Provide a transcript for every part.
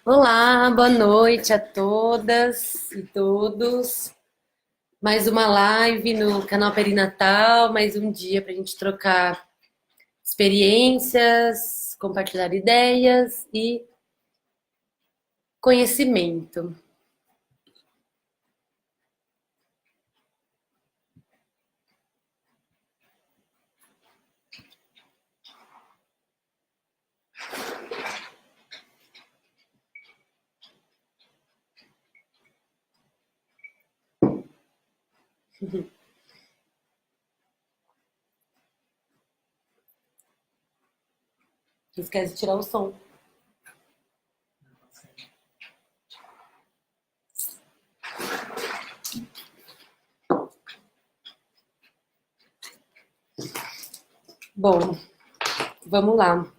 Olá, boa noite a todas e todos. Mais uma live no canal Perinatal, mais um dia para a gente trocar experiências, compartilhar ideias e conhecimento. Não esquece de tirar o som. Bom, vamos lá.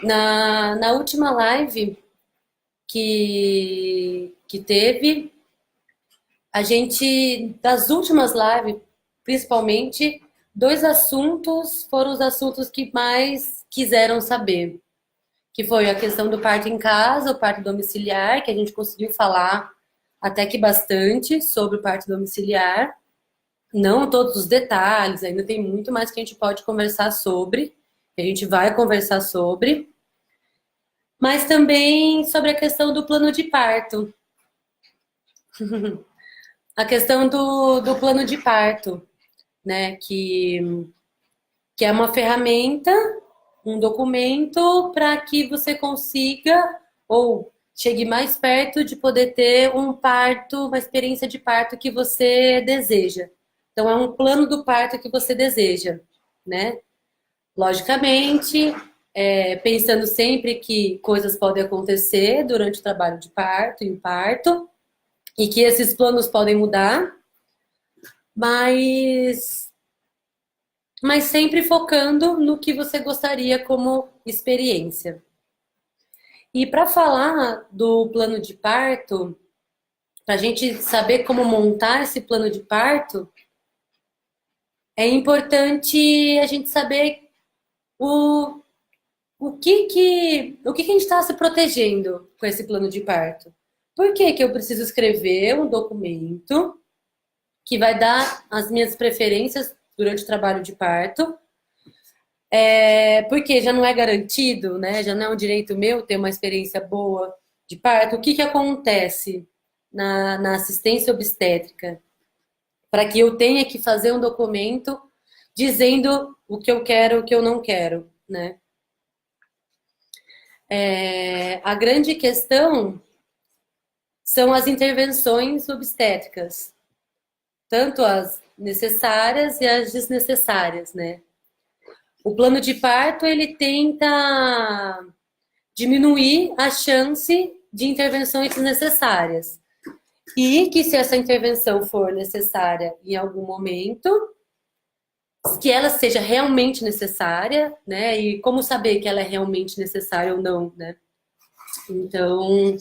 Na última live que teve, a gente, das últimas lives, principalmente, dois assuntos foram os assuntos que mais quiseram saber, que foi a questão do parto em casa, o parto domiciliar, que a gente conseguiu falar até que bastante sobre o parto domiciliar, não todos os detalhes, ainda tem muito mais que a gente pode conversar sobre, que a gente vai conversar sobre, mas também sobre a questão do plano de parto. A questão do plano de parto, né? Que é uma ferramenta, um documento para que você consiga ou chegue mais perto de poder ter um parto, uma experiência de parto que você deseja. Então, é um plano do parto que você deseja, né? Logicamente, pensando sempre que coisas podem acontecer durante o trabalho de parto, em parto, e que esses planos podem mudar, mas sempre focando no que você gostaria como experiência. E para falar do plano de parto, para a gente saber como montar esse plano de parto, é importante a gente saber o, o que a gente está se protegendo com esse plano de parto. Por que que eu preciso escrever um documento que vai dar as minhas preferências durante o trabalho de parto? Porque já não é garantido, né? Já não é um direito meu ter uma experiência boa de parto. O que que acontece na assistência obstétrica? Para que eu tenha que fazer um documento dizendo o que eu quero, o que eu não quero, né? A grande questão são as intervenções obstétricas, tanto as necessárias e as desnecessárias, né? O plano de parto, ele tenta diminuir a chance de intervenções desnecessárias. E que se essa intervenção for necessária em algum momento, que ela seja realmente necessária, né? E como saber que ela é realmente necessária ou não, né? Então,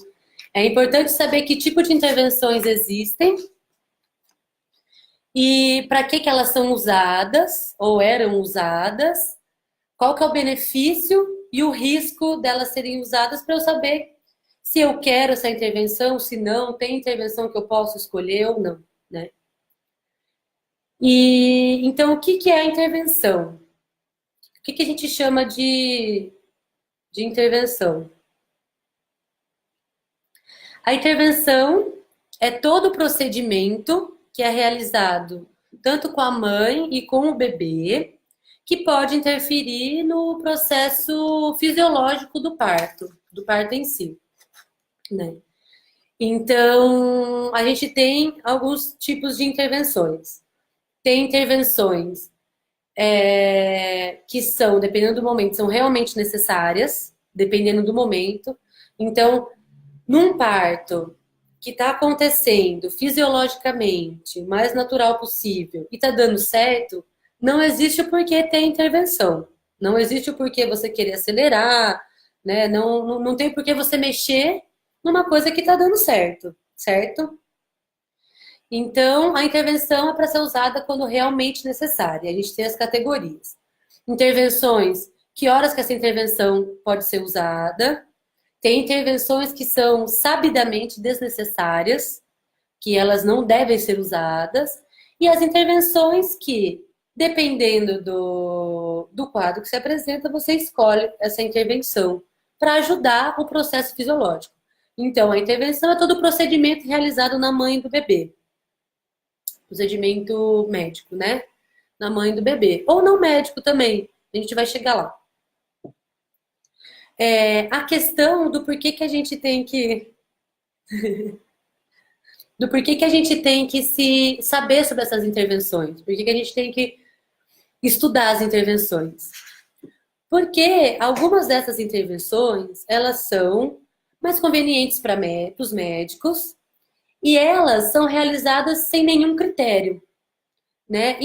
é importante saber que tipo de intervenções existem e para que elas são usadas ou eram usadas, qual que é o benefício e o risco delas serem usadas para eu saber se eu quero essa intervenção, se não, tem intervenção que eu posso escolher ou não, né? E então, o que que é a intervenção? O que que a gente chama de intervenção? A intervenção é todo o procedimento que é realizado tanto com a mãe e com o bebê, que pode interferir no processo fisiológico do parto em si, né? Então, a gente tem alguns tipos de intervenções. Tem intervenções que são, dependendo do momento, são realmente necessárias, dependendo do momento. Então, num parto que está acontecendo fisiologicamente, o mais natural possível, e está dando certo, não existe o porquê ter intervenção. Não existe o porquê você querer acelerar, né? Não tem por que você mexer numa coisa que está dando certo, certo? Então, a intervenção é para ser usada quando realmente necessária. A gente tem as categorias. Intervenções, que horas que essa intervenção pode ser usada? Tem intervenções que são sabidamente desnecessárias, que elas não devem ser usadas, e as intervenções que, dependendo do quadro que se apresenta, você escolhe essa intervenção para ajudar o processo fisiológico. Então, a intervenção é todo o procedimento realizado na mãe do bebê. Procedimento médico, né? Na mãe do bebê. Ou não médico também. A gente vai chegar lá. A questão do porquê que a gente tem que do porquê que a gente tem que se saber sobre essas intervenções, por que a gente tem que estudar as intervenções. Porque algumas dessas intervenções, elas são mais convenientes para os médicos e elas são realizadas sem nenhum critério, né?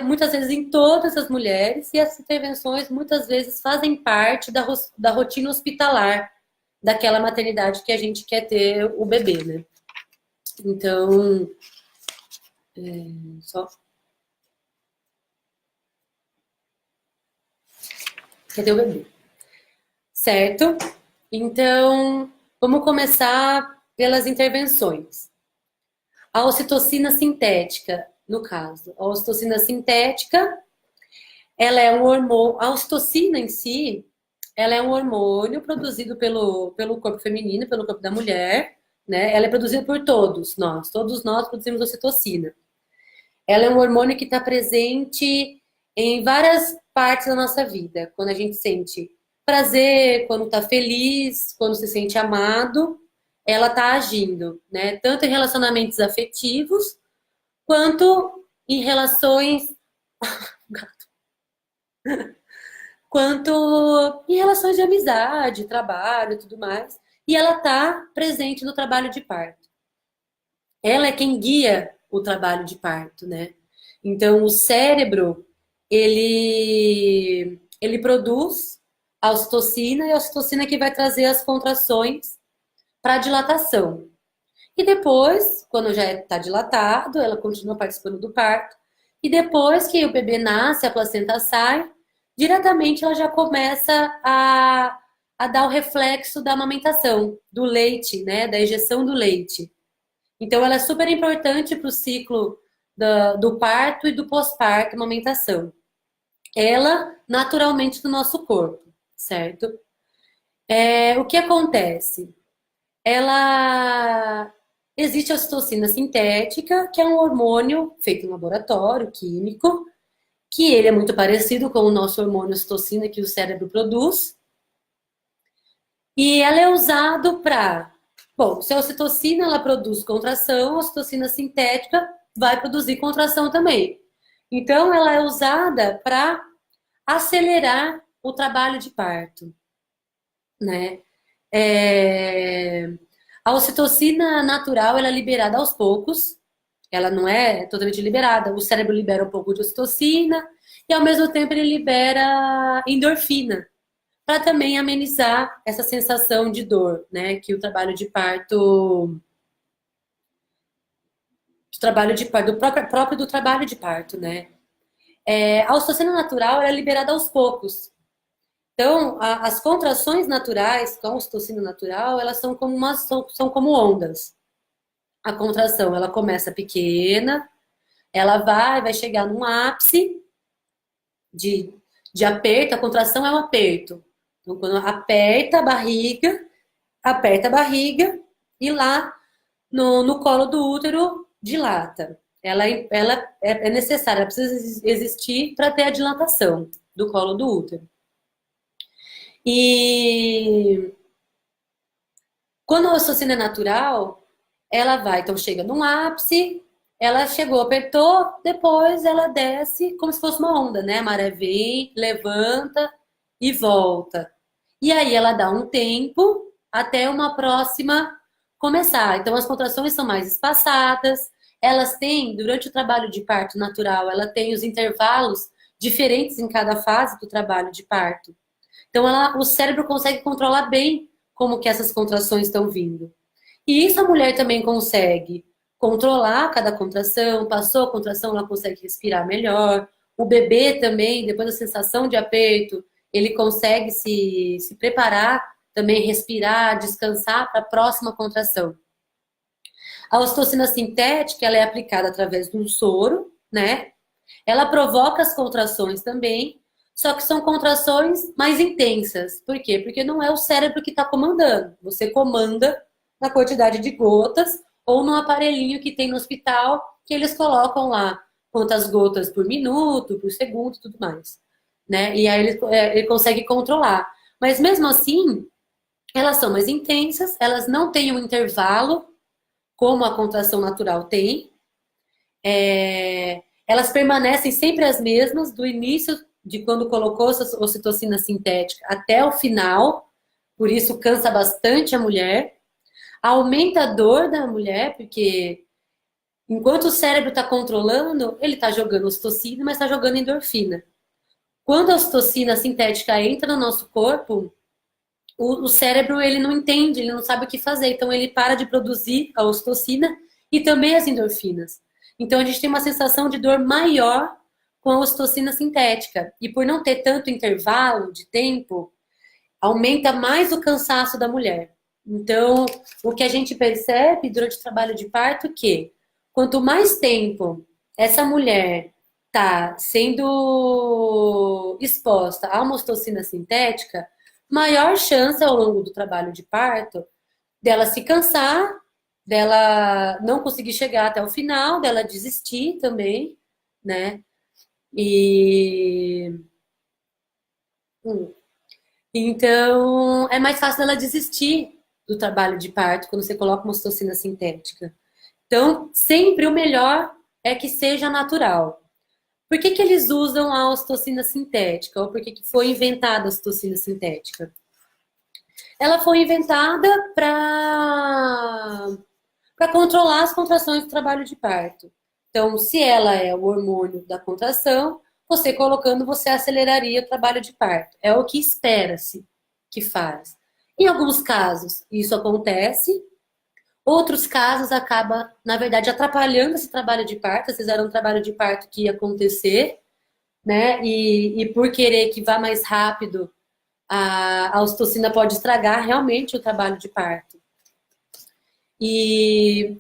Muitas vezes em todas as mulheres, e essas intervenções muitas vezes fazem parte da rotina hospitalar daquela maternidade que a gente quer ter o bebê, né? Então, só. Cadê o bebê? Certo? Então, vamos começar pelas intervenções. A ocitocina sintética, no caso. A ocitocina sintética, ela é um hormônio. A ocitocina em si, ela é um hormônio produzido pelo corpo feminino, pelo corpo da mulher, né? Ela é produzida por todos nós produzimos ocitocina. Ela é um hormônio que está presente em várias partes da nossa vida. Quando a gente sente prazer, quando está feliz, quando se sente amado, ela está agindo, né? Tanto em relacionamentos afetivos, quanto em relações. Quanto em relações de amizade, trabalho e tudo mais. E ela está presente no trabalho de parto. Ela é quem guia o trabalho de parto, né? Então, o cérebro, ele produz a ocitocina, e a ocitocina que vai trazer as contrações para a dilatação. E depois, quando já está dilatado, ela continua participando do parto. E depois que o bebê nasce, a placenta sai, diretamente ela já começa a dar o reflexo da amamentação, do leite, né? Da injeção do leite. Então, ela é super importante para o ciclo do parto e do pós-parto, amamentação. Ela, naturalmente, do nosso corpo, certo? O que acontece? Ela existe a ocitocina sintética, que é um hormônio feito em laboratório, químico, que ele é muito parecido com o nosso hormônio ocitocina que o cérebro produz. E ela é usado para... Bom, se a ocitocina ela produz contração, a ocitocina sintética vai produzir contração também. Então, ela é usada para acelerar o trabalho de parto, né? A ocitocina natural ela é liberada aos poucos, ela não é totalmente liberada. O cérebro libera um pouco de ocitocina e, ao mesmo tempo, ele libera endorfina para também amenizar essa sensação de dor, né? Que o trabalho de parto, próprio do trabalho de parto, né? A ocitocina natural ela é liberada aos poucos. Então, as contrações naturais com a ocitocina natural, elas são como ondas. A contração, ela começa pequena, ela vai chegar num ápice de aperto. A contração é um aperto. Então, quando aperta a barriga e lá no colo do útero dilata. Ela é necessária, ela precisa existir para ter a dilatação do colo do útero. E quando a ocitocina é natural, ela vai, então chega num ápice, ela chegou, apertou, depois ela desce como se fosse uma onda, né? A maré vem, levanta e volta. E aí ela dá um tempo até uma próxima começar. Então as contrações são mais espaçadas, elas têm, durante o trabalho de parto natural, ela tem os intervalos diferentes em cada fase do trabalho de parto. Então, o cérebro consegue controlar bem como que essas contrações estão vindo. E isso a mulher também consegue controlar cada contração, passou a contração, ela consegue respirar melhor. O bebê também, depois da sensação de aperto, ele consegue se preparar, também respirar, descansar para a próxima contração. A ocitocina sintética, ela é aplicada através de um soro, né? Ela provoca as contrações também, só que são contrações mais intensas. Por quê? Porque não é o cérebro que está comandando. Você comanda na quantidade de gotas ou no aparelhinho que tem no hospital, que eles colocam lá quantas gotas por minuto, por segundo e tudo mais. Né? E aí ele consegue controlar. Mas mesmo assim, elas são mais intensas, elas não têm um intervalo como a contração natural tem. Elas permanecem sempre as mesmas, do início de quando colocou essa ocitocina sintética até o final, por isso cansa bastante a mulher. Aumenta a dor da mulher, porque enquanto o cérebro está controlando, ele está jogando ocitocina, mas está jogando endorfina. Quando a ocitocina sintética entra no nosso corpo, o cérebro ele não entende, ele não sabe o que fazer, então ele para de produzir a ocitocina e também as endorfinas. Então a gente tem uma sensação de dor maior com a ocitocina sintética. E por não ter tanto intervalo de tempo, aumenta mais o cansaço da mulher. Então, o que a gente percebe durante o trabalho de parto é que quanto mais tempo essa mulher está sendo exposta a uma ocitocina sintética, maior chance ao longo do trabalho de parto dela se cansar, dela não conseguir chegar até o final, dela desistir também, né? E então é mais fácil dela desistir do trabalho de parto quando você coloca uma ocitocina sintética. Então, sempre o melhor é que seja natural. Por que eles usam a ocitocina sintética? Ou por que foi inventada a ocitocina sintética? Ela foi inventada para controlar as contrações do trabalho de parto. Então, se ela é o hormônio da contração, você colocando, você aceleraria o trabalho de parto. É o que espera-se que faz. Em alguns casos, isso acontece. Outros casos acaba, na verdade, atrapalhando esse trabalho de parto. Às vezes era um trabalho de parto que ia acontecer, né? E por querer que vá mais rápido, a ocitocina pode estragar realmente o trabalho de parto. E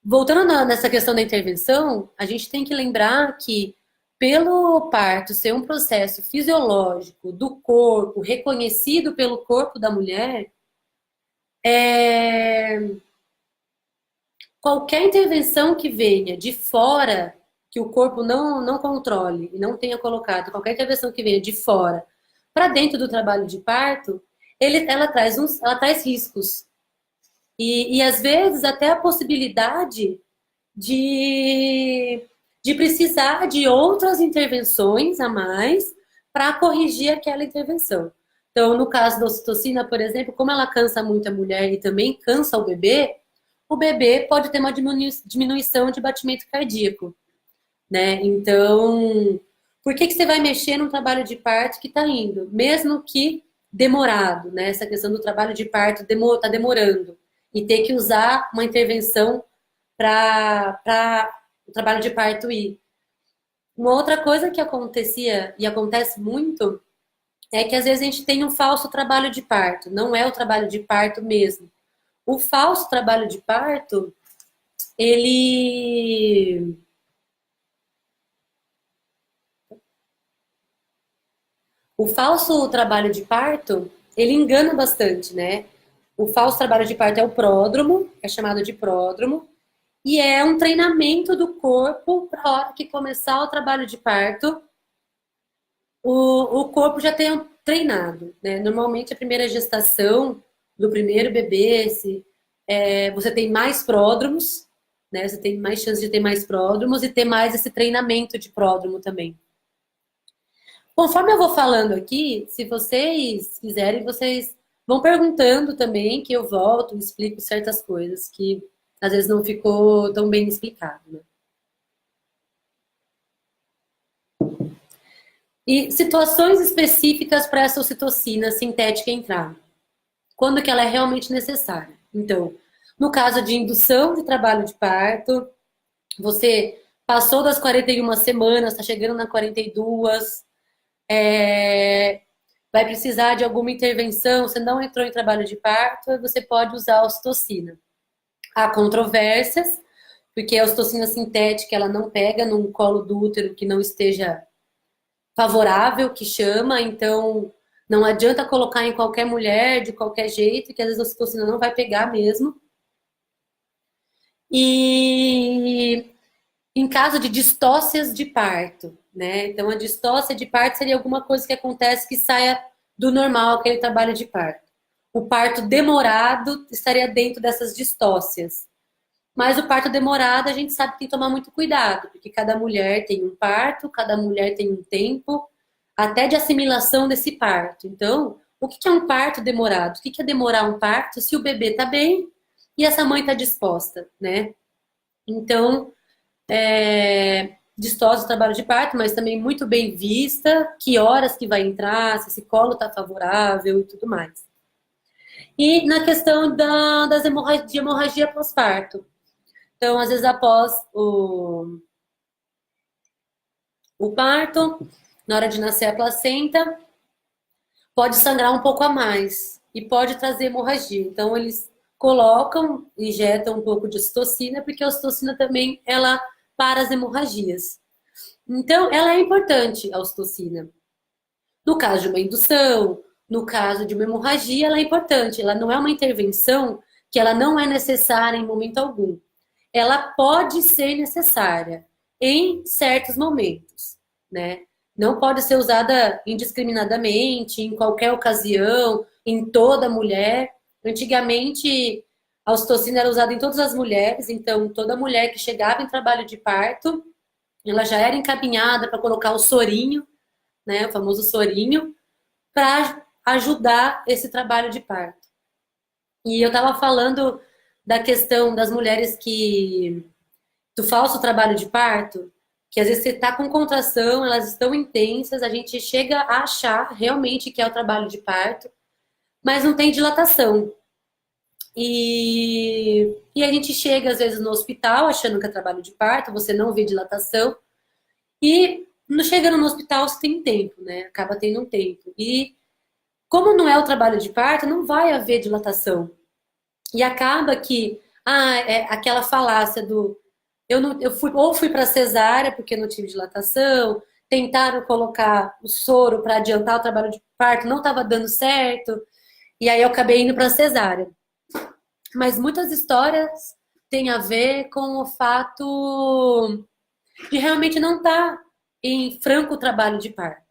voltando nessa questão da intervenção, a gente tem que lembrar que, pelo parto ser um processo fisiológico do corpo, reconhecido pelo corpo da mulher, qualquer intervenção que venha de fora, que o corpo não controle e não tenha colocado, qualquer intervenção que venha de fora para dentro do trabalho de parto, ela traz riscos. E às vezes até a possibilidade de precisar de outras intervenções a mais para corrigir aquela intervenção. Então, no caso da ocitocina, por exemplo, como ela cansa muito a mulher e também cansa o bebê pode ter uma diminuição de batimento cardíaco, né? Então, por que você vai mexer num trabalho de parto que está indo? Mesmo que demorado, né? Essa questão do trabalho de parto está demorando. E ter que usar uma intervenção para o trabalho de parto ir. Uma outra coisa que acontecia e acontece muito é que às vezes a gente tem um falso trabalho de parto, não é o trabalho de parto mesmo. O falso trabalho de parto, ele o falso trabalho de parto, ele engana bastante, né? O falso trabalho de parto é o pródromo, é chamado de pródromo, e é um treinamento do corpo para a hora que começar o trabalho de parto, o corpo já tenha treinado, né? Normalmente a primeira gestação do primeiro bebê, você tem mais pródromos, né? Você tem mais chance de ter mais pródromos e ter mais esse treinamento de pródromo também. Conforme eu vou falando aqui, se vocês quiserem, vocês vão perguntando também, que eu volto e explico certas coisas que às vezes não ficou tão bem explicado, né? E situações específicas para essa ocitocina sintética entrar. Quando que ela é realmente necessária? Então, no caso de indução de trabalho de parto, você passou das 41 semanas, está chegando na 42, vai precisar de alguma intervenção, você não entrou em trabalho de parto, você pode usar a ocitocina. Há controvérsias, porque a ocitocina sintética ela não pega num colo do útero que não esteja favorável, que chama, então não adianta colocar em qualquer mulher, de qualquer jeito, que às vezes a ocitocina não vai pegar mesmo. E em caso de distócias de parto, né? Então a distócia de parto seria alguma coisa que acontece que saia do normal, aquele trabalho de parto. O parto demorado estaria dentro dessas distócias. Mas o parto demorado a gente sabe que tem que tomar muito cuidado, porque cada mulher tem um parto, cada mulher tem um tempo, até de assimilação desse parto. Então, o que é um parto demorado? O que é demorar um parto se o bebê está bem e essa mãe está disposta, né? Então, distócia do trabalho de parto, mas também muito bem vista, que horas que vai entrar, se esse colo está favorável e tudo mais. E na questão de hemorragia pós-parto. Então, às vezes, após o parto, na hora de nascer a placenta, pode sangrar um pouco a mais e pode trazer hemorragia. Então, eles colocam, injetam um pouco de ocitocina, porque a ocitocina também, ela para as hemorragias. Então, ela é importante, a ocitocina. No caso de uma indução, no caso de uma hemorragia, ela é importante. Ela não é uma intervenção que ela não é necessária em momento algum. Ela pode ser necessária em certos momentos, né? Não pode ser usada indiscriminadamente, em qualquer ocasião, em toda mulher. Antigamente, a ocitocina era usada em todas as mulheres, então toda mulher que chegava em trabalho de parto, ela já era encaminhada para colocar o sorinho, né, o famoso sorinho, para ajudar esse trabalho de parto. E eu estava falando da questão das mulheres do falso trabalho de parto, que às vezes você está com contração, elas estão intensas, a gente chega a achar realmente que é o trabalho de parto, mas não tem dilatação. E a gente chega, às vezes, no hospital achando que é trabalho de parto, você não vê dilatação, e chegando no hospital você tem tempo, né? Acaba tendo um tempo. E como não é o trabalho de parto, não vai haver dilatação. E acaba que é aquela falácia do eu fui para cesárea porque não tive dilatação, tentaram colocar o soro para adiantar o trabalho de parto, não estava dando certo, e aí eu acabei indo para cesárea. Mas muitas histórias têm a ver com o fato de realmente não estar em franco trabalho de parto.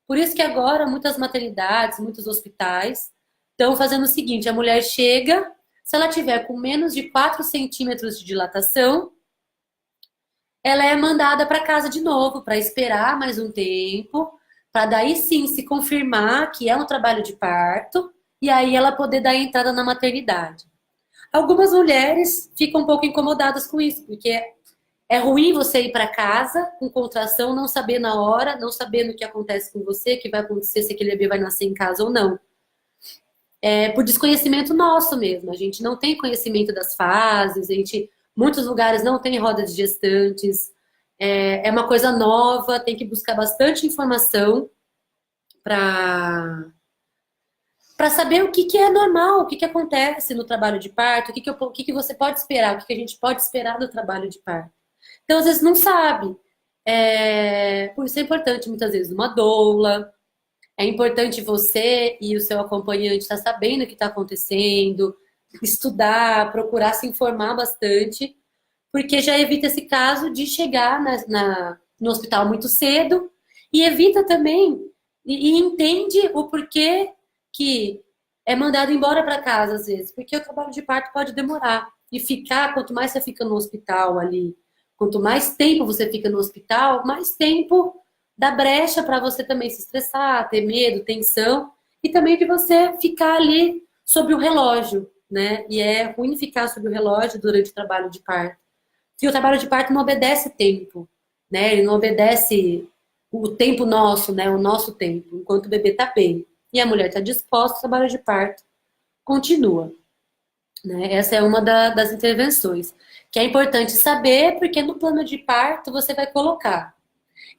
Por isso que agora muitas maternidades, muitos hospitais estão fazendo o seguinte: a mulher chega, se ela tiver com menos de 4 centímetros de dilatação, ela é mandada para casa de novo, para esperar mais um tempo, para daí sim se confirmar que é um trabalho de parto, e aí ela poder dar entrada na maternidade. Algumas mulheres ficam um pouco incomodadas com isso, porque é ruim você ir para casa com contração, não saber na hora, não sabendo o que acontece com você, o que vai acontecer, se aquele bebê vai nascer em casa ou não. É por desconhecimento nosso mesmo. A gente não tem conhecimento das fases, muitos lugares não tem roda de gestantes. É uma coisa nova, tem que buscar bastante informação para saber o que é normal, o que acontece no trabalho de parto, o que você pode esperar, o que a gente pode esperar do trabalho de parto. Então, às vezes, não sabe. Por isso é importante, muitas vezes, uma doula. É importante você e o seu acompanhante estar sabendo o que está acontecendo, estudar, procurar se informar bastante, porque já evita esse caso de chegar no hospital muito cedo e evita também e entende o porquê que é mandado embora para casa, às vezes, porque o trabalho de parto pode demorar. E quanto mais você fica no hospital ali, quanto mais tempo você fica no hospital, mais tempo dá brecha para você também se estressar, ter medo, tensão, e também de você ficar ali sobre o relógio, né? E é ruim ficar sobre o relógio durante o trabalho de parto. E o trabalho de parto não obedece tempo, né? Ele não obedece o tempo nosso, né? O nosso tempo, enquanto o bebê tá bem. E a mulher está disposta, o trabalho de parto continua. Né? Essa é uma das intervenções, que é importante saber, porque no plano de parto você vai colocar.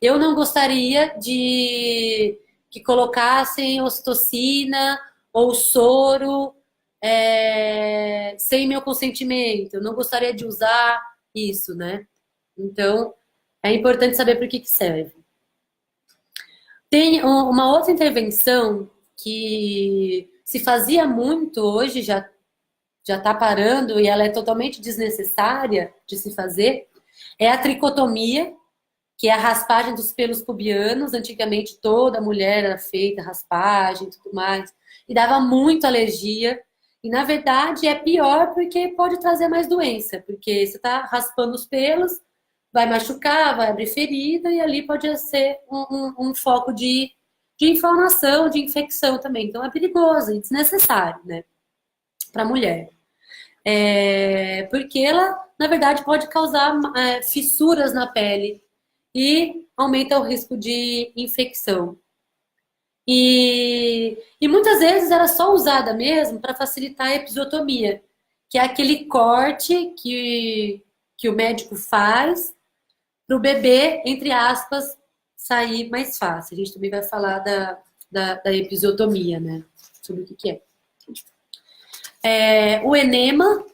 Eu não gostaria de que colocassem ocitocina ou soro sem meu consentimento. Eu não gostaria de usar isso, né? Então, é importante saber para que serve. Tem uma outra intervenção que se fazia muito, hoje já está parando e ela é totalmente desnecessária de se fazer, é a tricotomia, que é a raspagem dos pelos pubianos. Antigamente toda mulher era feita raspagem e tudo mais, e dava muito alergia. E na verdade é pior porque pode trazer mais doença, porque você está raspando os pelos, vai machucar, vai abrir ferida, e ali pode ser um foco de inflamação, de infecção também. Então é perigoso e desnecessário, né, para a mulher. Porque ela, na verdade, pode causar fissuras na pele e aumenta o risco de infecção. E muitas vezes era só usada mesmo para facilitar a episiotomia, que é aquele corte que o médico faz para o bebê, entre aspas, sair mais fácil. A gente também vai falar da episiotomia, né? Sobre o que é. O enema.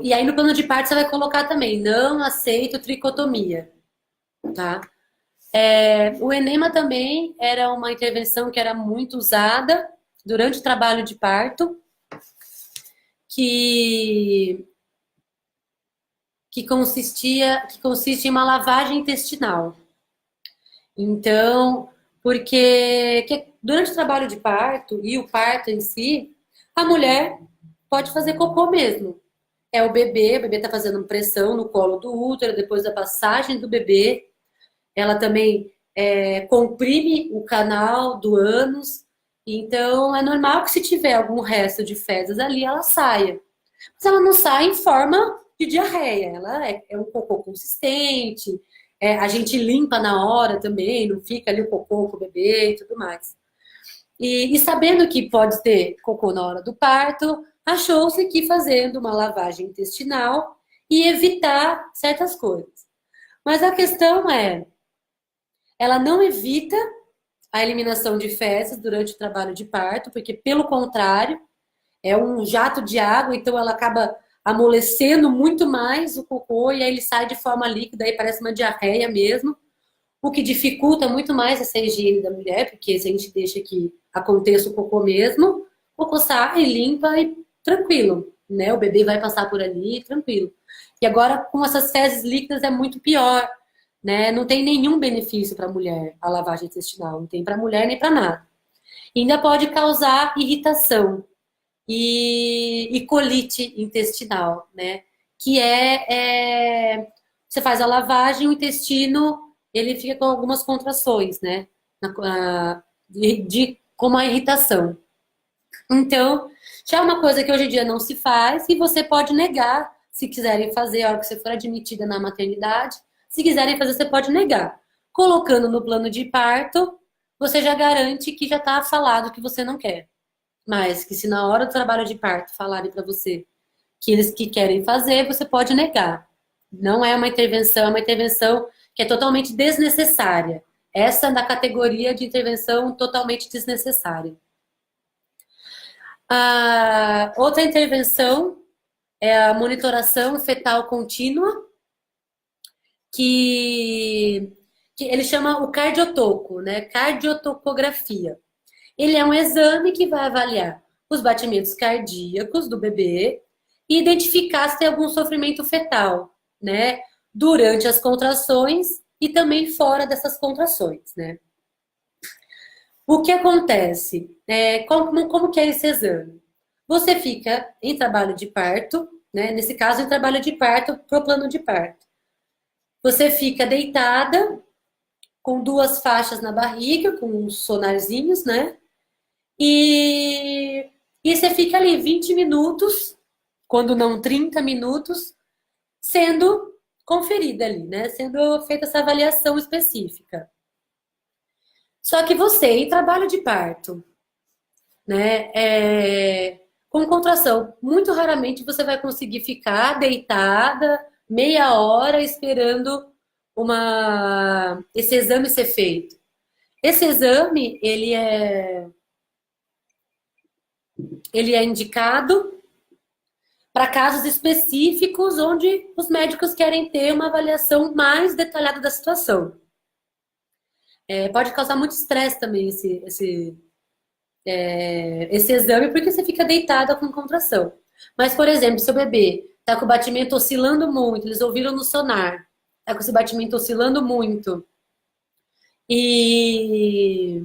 E aí no plano de parto você vai colocar também, não aceito tricotomia, tá? O enema também era uma intervenção que era muito usada durante o trabalho de parto, que consiste em uma lavagem intestinal. Então, porque durante o trabalho de parto e o parto em si, a mulher pode fazer cocô mesmo. O bebê está fazendo pressão no colo do útero, depois da passagem do bebê, ela também comprime o canal do ânus, então é normal que se tiver algum resto de fezes ali, ela saia. Mas ela não sai em forma de diarreia, ela é um cocô consistente, a gente limpa na hora também, não fica ali o cocô com o bebê e tudo mais. E sabendo que pode ter cocô na hora do parto, achou-se que fazendo uma lavagem intestinal e evitar certas coisas. Mas a questão ela não evita a eliminação de fezes durante o trabalho de parto, porque pelo contrário, é um jato de água, então ela acaba amolecendo muito mais o cocô e aí ele sai de forma líquida, aí parece uma diarreia mesmo, o que dificulta muito mais essa higiene da mulher, porque se a gente deixa que aconteça o cocô mesmo, o cocô sai, limpa e tranquilo, né? O bebê vai passar por ali tranquilo. E agora com essas fezes líquidas é muito pior, né? Não tem nenhum benefício para a mulher a lavagem intestinal, não tem para a mulher nem para nada. E ainda pode causar irritação e colite intestinal, né? Que você faz a lavagem, o intestino ele fica com algumas contrações, né? Como a irritação. Então, já é uma coisa que hoje em dia não se faz e você pode negar, se quiserem fazer, a hora que você for admitida na maternidade, se quiserem fazer, você pode negar. Colocando no plano de parto, você já garante que já está falado que você não quer. Mas que se na hora do trabalho de parto falarem para você que eles que querem fazer, você pode negar. Não é uma intervenção, é uma intervenção que é totalmente desnecessária. Essa é da categoria de intervenção totalmente desnecessária. A outra intervenção é a monitoração fetal contínua, que ele chama o cardiotoco, né? Cardiotocografia. Ele é um exame que vai avaliar os batimentos cardíacos do bebê e identificar se tem algum sofrimento fetal, né? Durante as contrações e também fora dessas contrações, né? O que acontece? Como que é esse exame? Você fica em trabalho de parto, né? Nesse caso, em trabalho de parto pro plano de parto. Você fica deitada com 2 faixas na barriga, com uns sonarzinhos, né? E você fica ali 20 minutos, quando não 30 minutos, sendo conferida ali, né? Sendo feita essa avaliação específica. Só que você, em trabalho de parto, né? Com contração, muito raramente você vai conseguir ficar deitada meia hora esperando esse exame ser feito. Esse exame, ele é indicado para casos específicos onde os médicos querem ter uma avaliação mais detalhada da situação. Pode causar muito estresse também esse exame, porque você fica deitada com contração. Mas, por exemplo, seu bebê está com o batimento oscilando muito, eles ouviram no sonar, está com esse batimento oscilando muito, e,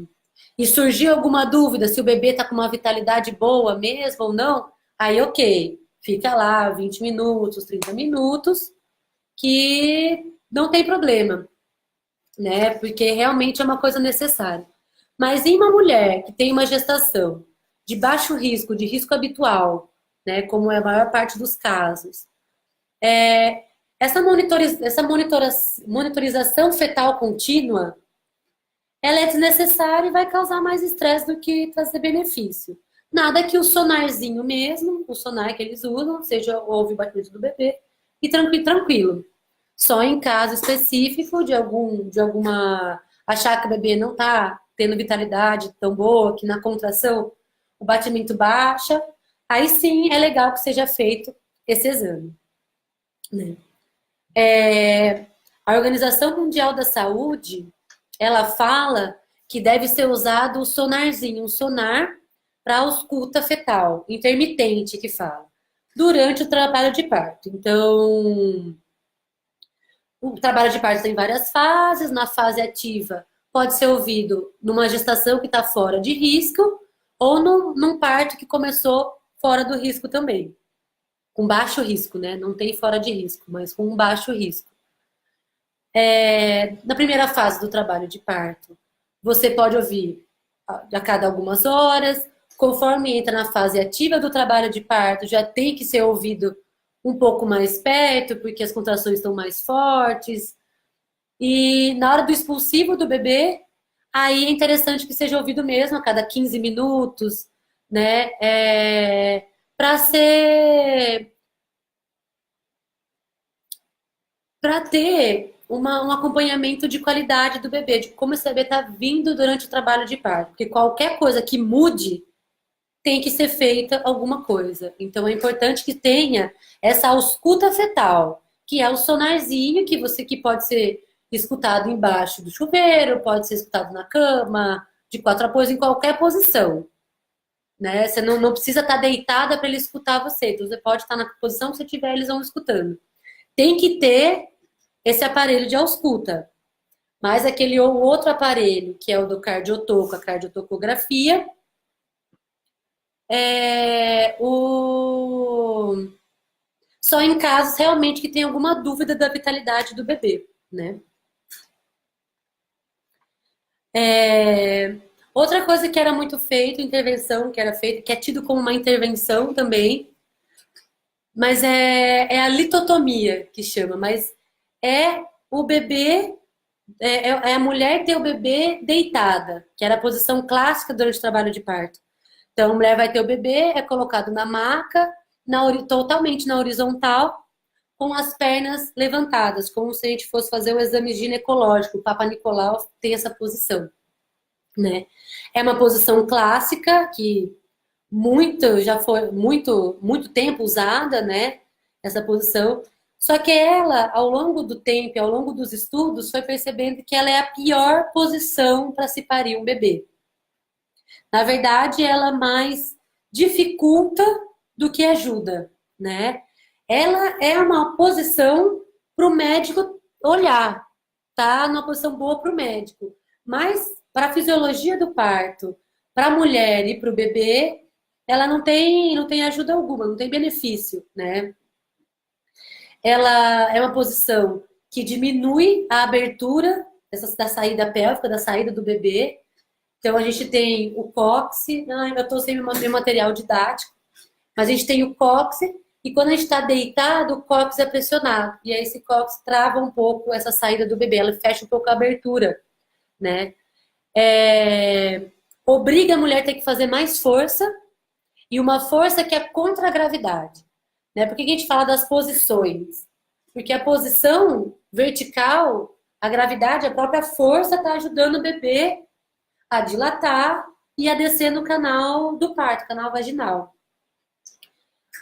e surgiu alguma dúvida se o bebê está com uma vitalidade boa mesmo ou não, aí ok, fica lá 20 minutos, 30 minutos, que não tem problema, né? Porque realmente é uma coisa necessária. Mas em uma mulher que tem uma gestação de baixo risco, de risco habitual, né, como é a maior parte dos casos, essa monitorização fetal contínua, ela é desnecessária e vai causar mais estresse do que trazer benefício. Nada que o sonarzinho mesmo, o sonar que eles usam, seja ouve o batimento do bebê, e tranquilo. Só em caso específico de alguma achar que o bebê não está tendo vitalidade tão boa, que na contração o batimento baixa, aí sim é legal que seja feito esse exame, né? A Organização Mundial da Saúde, ela fala que deve ser usado o sonarzinho, um sonar para ausculta fetal, intermitente que fala, durante o trabalho de parto. Então, o trabalho de parto tem várias fases. Na fase ativa, pode ser ouvido numa gestação que está fora de risco ou num parto que começou fora do risco também. Com baixo risco, né? Não tem fora de risco, mas com um baixo risco. Na primeira fase do trabalho de parto, você pode ouvir a cada algumas horas. Conforme entra na fase ativa do trabalho de parto, já tem que ser ouvido um pouco mais perto, porque as contrações estão mais fortes. E na hora do expulsivo do bebê, aí é interessante que seja ouvido mesmo a cada 15 minutos, né? Para ter um acompanhamento de qualidade do bebê, de como esse bebê está vindo durante o trabalho de parto. Porque qualquer coisa que mude, tem que ser feita alguma coisa. Então é importante que tenha essa ausculta fetal, que é o sonarzinho que pode ser escutado embaixo do chuveiro, pode ser escutado na cama, de quatro apoios, em qualquer posição. Né? Você não precisa estar deitada para ele escutar você. Então você pode estar na posição que você tiver, eles vão escutando. Tem que ter esse aparelho de ausculta. Mas aquele outro aparelho, que é o do cardiotoco, a cardiotocografia, só em casos realmente que tem alguma dúvida da vitalidade do bebê, né? Outra coisa que era muito feito, intervenção que era feita, que é tido como uma intervenção também, mas é a litotomia que chama, mas é o bebê, é a mulher ter o bebê deitada, que era a posição clássica durante o trabalho de parto. Então, a mulher vai ter o bebê, é colocado na maca, totalmente na horizontal, com as pernas levantadas, como se a gente fosse fazer o exame ginecológico. O Papa Nicolau tem essa posição, né? É uma posição clássica que já foi muito tempo usada, né? Essa posição. Só que ela, ao longo do tempo, ao longo dos estudos, foi percebendo que ela é a pior posição para se parir um bebê. Na verdade, ela mais dificulta do que ajuda, né? Ela é uma posição para o médico olhar, tá? Uma posição boa para o médico. Mas para a fisiologia do parto, para a mulher e para o bebê, ela não tem ajuda alguma, não tem benefício, né? Ela é uma posição que diminui a abertura da saída pélvica, da saída do bebê. Então, a gente tem o cóccix, eu estou sem meu material didático, mas a gente tem o cóccix, E quando a gente está deitado, o cóccix é pressionado. E aí esse cóccix trava um pouco essa saída do bebê, ela fecha um pouco a abertura, né? Obriga a mulher a ter que fazer mais força, e uma força que é contra a gravidade, né? Por que a gente fala das posições? Porque a posição vertical, a gravidade, a própria força está ajudando o bebê a dilatar e a descer no canal do parto, canal vaginal.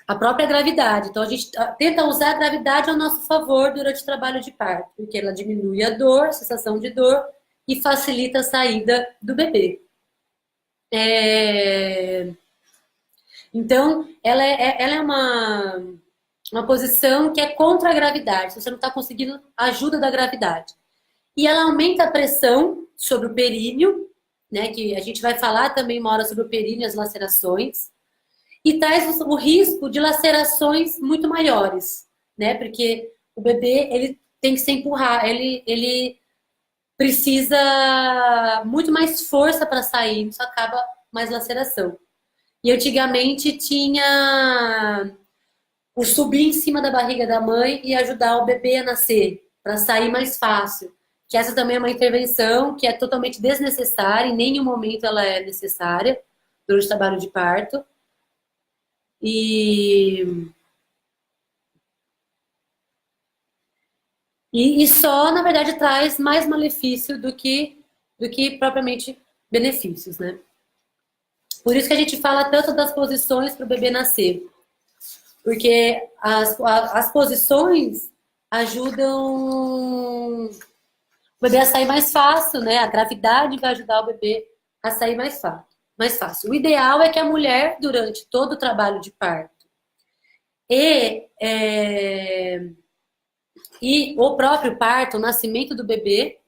A própria gravidade. Então, a gente tenta usar a gravidade ao nosso favor durante o trabalho de parto, porque ela diminui a dor, a sensação de dor, e facilita a saída do bebê. Então, ela é uma posição que é contra a gravidade. Se você não está conseguindo a ajuda da gravidade. E ela aumenta a pressão sobre o períneo, né? Que a gente vai falar também uma hora sobre o períneo e as lacerações. E traz o risco de lacerações muito maiores, né? Porque o bebê, ele tem que ser empurrar, ele precisa muito mais força para sair, isso acaba mais laceração. E antigamente tinha o subir em cima da barriga da mãe e ajudar o bebê a nascer, para sair mais fácil. Que essa também é uma intervenção que é totalmente desnecessária, em nenhum momento ela é necessária durante o trabalho de parto. E só, na verdade, traz mais malefício do que propriamente benefícios, né? Por isso que a gente fala tanto das posições para o bebê nascer. Porque as posições ajudam o bebê a sair mais fácil, né? A gravidade vai ajudar o bebê a sair mais fácil. O ideal é que a mulher, durante todo o trabalho de parto e, e o próprio parto, o nascimento do bebê,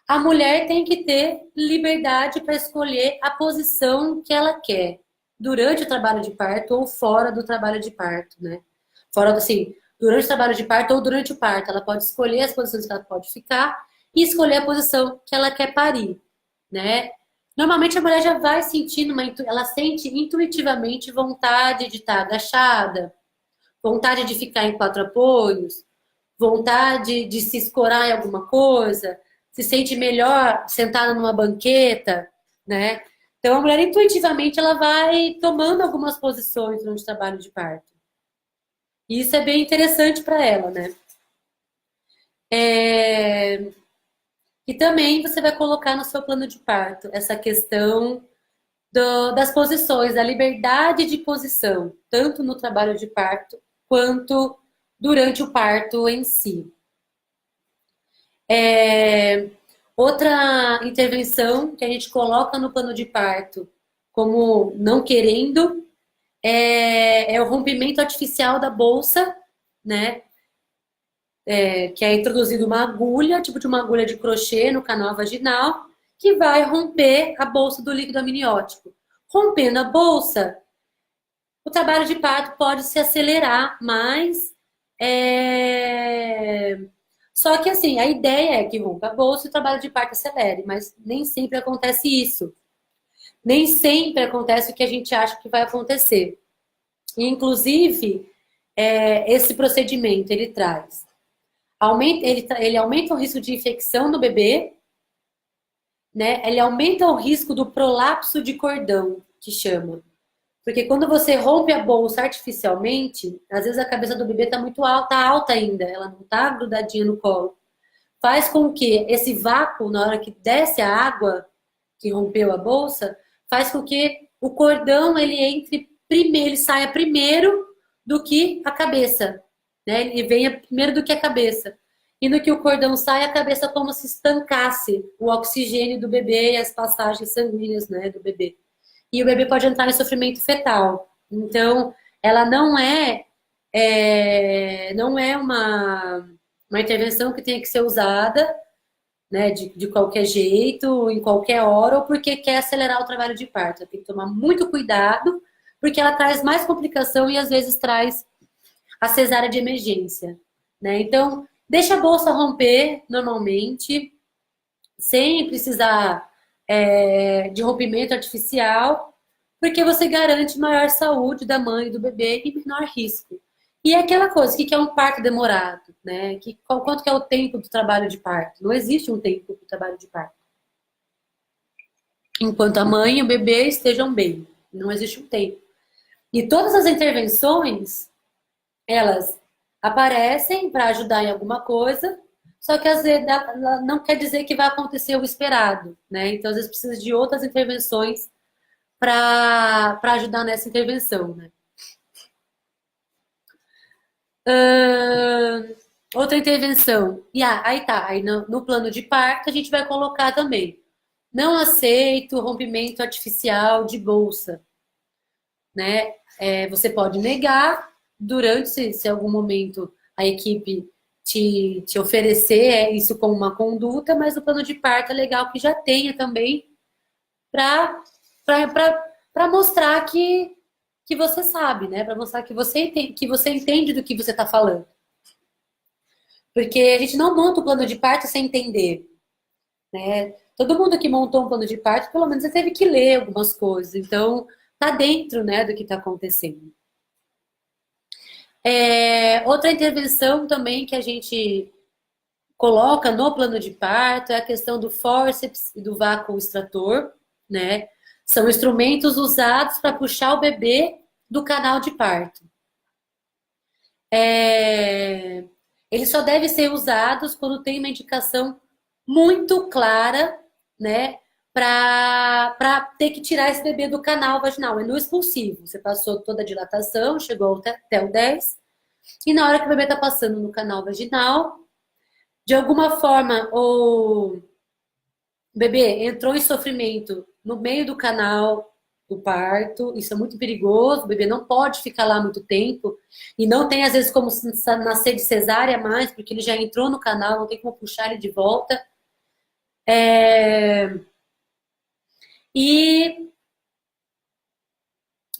a mulher tem que ter liberdade para escolher a posição que ela quer durante o trabalho de parto ou fora do trabalho de parto, né? Fora, assim, durante o trabalho de parto ou durante o parto. Ela pode escolher as posições que ela pode ficar e escolher a posição que ela quer parir, né? Normalmente a mulher já vai sentindo, ela sente intuitivamente vontade de estar agachada, vontade de ficar em quatro apoios, vontade de se escorar em alguma coisa, se sente melhor sentada numa banqueta, né? Então a mulher intuitivamente ela vai tomando algumas posições durante o trabalho de parto. E isso é bem interessante para ela, né? E também você vai colocar no seu plano de parto essa questão das posições, da liberdade de posição, tanto no trabalho de parto quanto durante o parto em si. Outra intervenção que a gente coloca no plano de parto como não querendo é o rompimento artificial da bolsa, né? Que é introduzido uma agulha, tipo de uma agulha de crochê no canal vaginal, que vai romper a bolsa do líquido amniótico. Rompendo a bolsa, o trabalho de parto pode se acelerar mais. Só que assim, a ideia é que rompa a bolsa e o trabalho de parto acelere, mas nem sempre acontece isso. Nem sempre acontece o que a gente acha que vai acontecer. E, inclusive, esse procedimento ele traz ele aumenta o risco de infecção no bebê, né? Ele aumenta o risco do prolapso de cordão, que chama. Porque quando você rompe a bolsa artificialmente, às vezes a cabeça do bebê está muito alta, tá alta ainda, ela não está grudadinha no colo. Faz com que esse vácuo, na hora que desce a água que rompeu a bolsa, faz com que o cordão ele entre primeiro, ele saia primeiro do que a cabeça, né? Ele venha primeiro do que a cabeça. E no que o cordão sai, a cabeça como se estancasse o oxigênio do bebê e as passagens sanguíneas, né, do bebê. E o bebê pode entrar em sofrimento fetal. Então, ela não é uma intervenção que tenha que ser usada, né, de qualquer jeito, em qualquer hora, ou porque quer acelerar o trabalho de parto. Tem que tomar muito cuidado, porque ela traz mais complicação e às vezes traz a cesárea de emergência, né? Então, deixa a bolsa romper normalmente, sem precisar de rompimento artificial, porque você garante maior saúde da mãe e do bebê e menor risco. E é aquela coisa, o que é um parto demorado, né? Quanto que é o tempo do trabalho de parto? Não existe um tempo para o trabalho de parto. Enquanto a mãe e o bebê estejam bem, não existe um tempo. E todas as intervenções, elas aparecem para ajudar em alguma coisa, só que às vezes ela não quer dizer que vai acontecer o esperado, né? Então às vezes precisa de outras intervenções para ajudar nessa intervenção, né? Outra intervenção. E aí tá, aí no plano de parto a gente vai colocar também. Não aceito rompimento artificial de bolsa, né? Você pode negar durante, se em algum momento a equipe te oferecer isso como uma conduta, mas o plano de parto é legal que já tenha também para mostrar que você sabe, né? Para mostrar que você entende do que você está falando. Porque a gente não monta o plano de parto sem entender, né? Todo mundo que montou um plano de parto, pelo menos, você teve que ler algumas coisas. Então, tá dentro, né, do que está acontecendo. Outra intervenção também que a gente coloca no plano de parto é a questão do fórceps e do vácuo extrator, né? São instrumentos usados para puxar o bebê do canal de parto. Eles só devem ser usados quando tem uma indicação muito clara, né, para ter que tirar esse bebê do canal vaginal. É no expulsivo. Você passou toda a dilatação, chegou até o 10, e na hora que o bebê está passando no canal vaginal, de alguma forma, o bebê entrou em sofrimento no meio do canal do parto, isso é muito perigoso, o bebê não pode ficar lá muito tempo, e não tem às vezes como nascer de cesárea mais, porque ele já entrou no canal, não tem como puxar ele de volta. E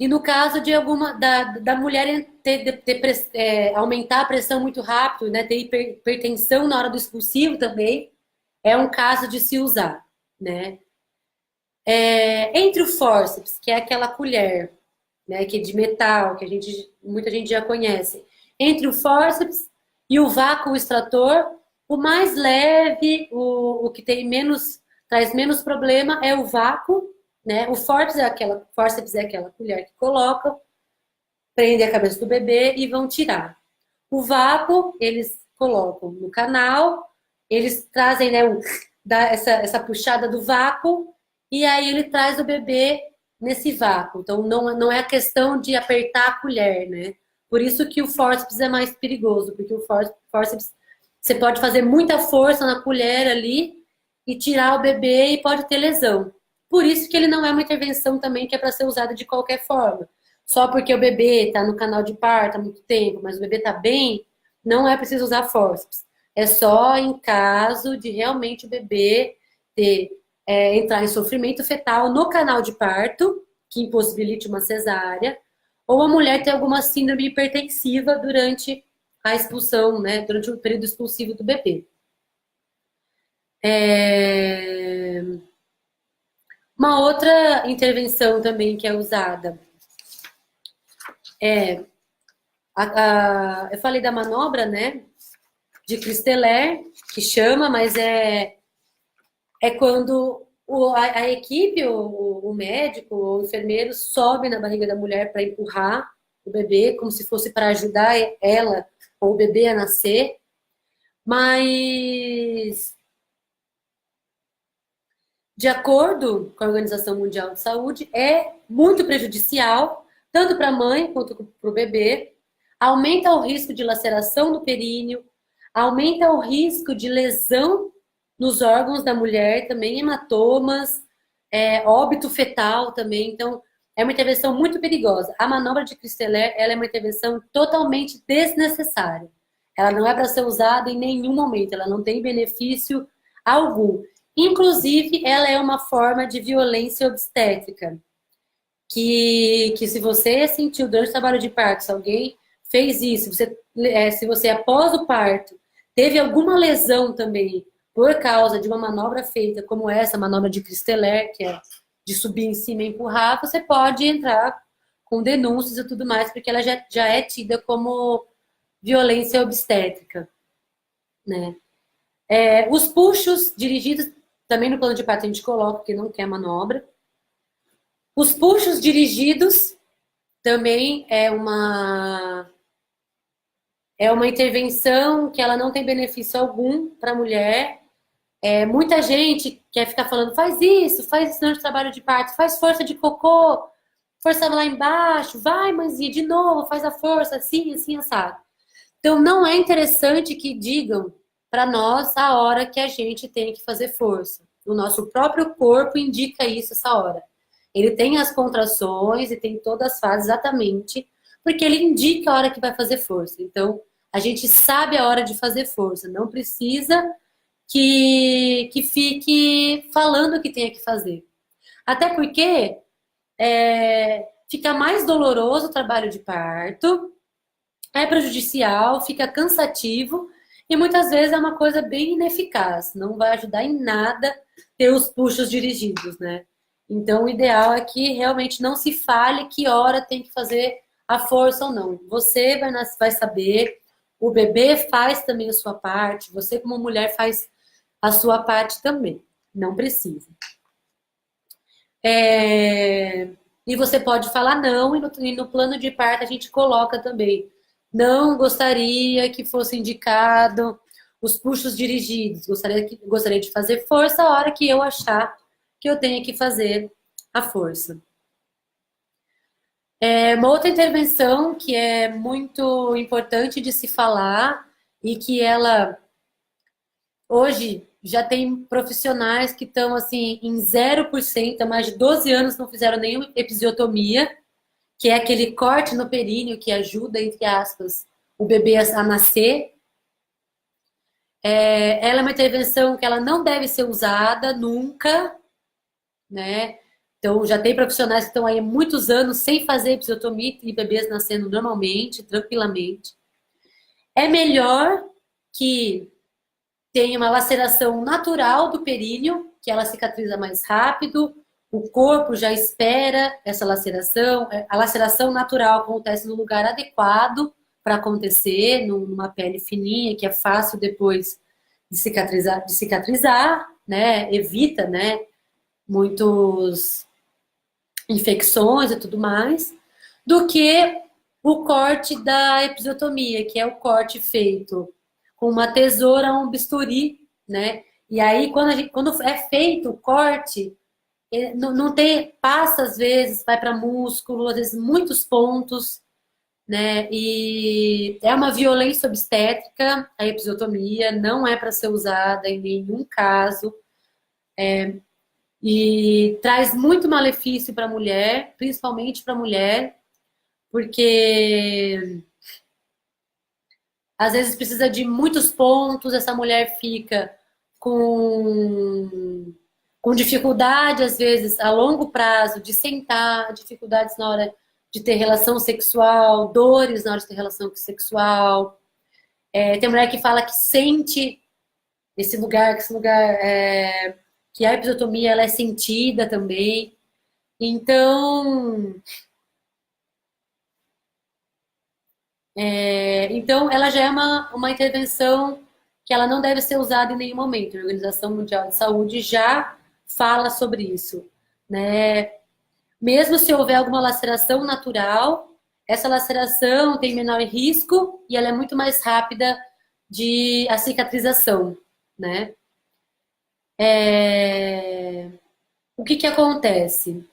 no caso de alguma da mulher aumentar a pressão muito rápido, né, ter hipertensão na hora do expulsivo também, é um caso de se usar, né? Entre o fórceps, que é aquela colher, né, que é de metal, que muita gente já conhece, entre o fórceps e o vácuo extrator, o mais leve, o que traz menos problema é o vácuo, né? O fórceps é aquela colher que colocam, prende a cabeça do bebê e vão tirar. O vácuo, eles colocam no canal, eles trazem, né, essa puxada do vácuo, e aí ele traz o bebê nesse vácuo. Então, não é a questão de apertar a colher, né? Por isso que o fórceps é mais perigoso, porque o fórceps, você pode fazer muita força na colher ali e tirar o bebê e pode ter lesão. Por isso que ele não é uma intervenção também que é para ser usada de qualquer forma. Só porque o bebê está no canal de parto há muito tempo, mas o bebê está bem, não é preciso usar fórceps. É só em caso de realmente o bebê entrar em sofrimento fetal no canal de parto, que impossibilite uma cesárea, ou a mulher ter alguma síndrome hipertensiva durante a expulsão, né, durante o período expulsivo do bebê. Uma outra intervenção também que é usada eu falei da manobra, né, de Christeler, que chama, mas é quando a equipe, o médico, o enfermeiro sobe na barriga da mulher para empurrar o bebê, como se fosse para ajudar ela ou o bebê a nascer. Mas, de acordo com a Organização Mundial de Saúde, é muito prejudicial, tanto para a mãe quanto para o bebê. Aumenta o risco de laceração do períneo, aumenta o risco de lesão nos órgãos da mulher, também hematomas, óbito fetal também. Então, é uma intervenção muito perigosa. A manobra de Christeler, ela é uma intervenção totalmente desnecessária. Ela não é para ser usada em nenhum momento, ela não tem benefício algum. Inclusive, ela é uma forma de violência obstétrica. Que se você sentiu durante o trabalho de parto, se alguém fez isso, se você após o parto teve alguma lesão também por causa de uma manobra feita como essa, manobra de Christeler, que é de subir em cima e empurrar, você pode entrar com denúncias e tudo mais, porque ela já é tida como violência obstétrica, né? Os puxos dirigidos, também no plano de parto a gente coloca, porque não quer manobra. Os puxos dirigidos também é uma intervenção que ela não tem benefício algum para a mulher. Muita gente quer ficar falando, faz isso durante o trabalho de parto, faz força de cocô, força lá embaixo, vai, mãezinha, de novo, faz a força, assim, assim, assado. Então, não é interessante que digam para nós a hora que a gente tem que fazer força. O nosso próprio corpo indica isso essa hora. Ele tem as contrações e tem todas as fases exatamente, porque ele indica a hora que vai fazer força. Então, a gente sabe a hora de fazer força, não precisa que fique falando o que tem que fazer. Até porque fica mais doloroso o trabalho de parto, é prejudicial, fica cansativo e muitas vezes é uma coisa bem ineficaz, não vai ajudar em nada ter os puxos dirigidos, né? Então, o ideal é que realmente não se fale que hora tem que fazer a força ou não. Você vai saber, o bebê faz também a sua parte, você como mulher faz a sua parte também. Não precisa. E você pode falar não, e no plano de parto a gente coloca também. Não gostaria que fosse indicado os puxos dirigidos. Gostaria de fazer força a hora que eu achar que eu tenho que fazer a força. Uma outra intervenção que é muito importante de se falar e que ela hoje já tem profissionais que estão assim em 0%, há mais de 12 anos não fizeram nenhuma episiotomia, que é aquele corte no períneo que ajuda, entre aspas, o bebê a nascer. Ela é uma intervenção que ela não deve ser usada nunca, né? Então, já tem profissionais que estão aí há muitos anos sem fazer episiotomia e bebês nascendo normalmente, tranquilamente. É melhor que tenha uma laceração natural do períneo, que ela cicatriza mais rápido, o corpo já espera essa laceração. A laceração natural acontece no lugar adequado para acontecer, numa pele fininha, que é fácil depois de cicatrizar, né? Evita, né? Muitas infecções e tudo mais, do que o corte da episiotomia, que é o corte feito com uma tesoura ou um bisturi, né? E aí, quando é feito o corte, não tem, passa às vezes, vai para músculo, às vezes muitos pontos, né? E é uma violência obstétrica, a episiotomia, não é para ser usada em nenhum caso. E traz muito malefício para a mulher, principalmente para a mulher, porque às vezes precisa de muitos pontos, essa mulher fica com dificuldade, às vezes, a longo prazo, de sentar, dificuldades na hora de ter relação sexual, dores na hora de ter relação sexual. Tem mulher que fala que sente que a episiotomia ela é sentida também. Então ela já é uma intervenção que ela não deve ser usada em nenhum momento. A Organização Mundial de Saúde já fala sobre isso, né? Mesmo se houver alguma laceração natural, essa laceração tem menor risco e ela é muito mais rápida de a cicatrização, né? O que acontece?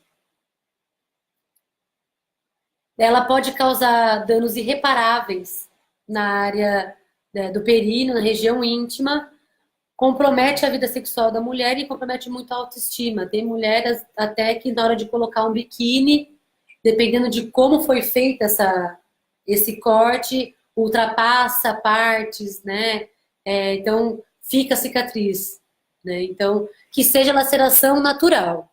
Ela pode causar danos irreparáveis na área, né, do períneo, na região íntima, compromete a vida sexual da mulher e compromete muito a autoestima. Tem mulheres até que na hora de colocar um biquíni, dependendo de como foi feita esse corte, ultrapassa partes, né? Então, fica cicatriz, né? Então, que seja laceração natural.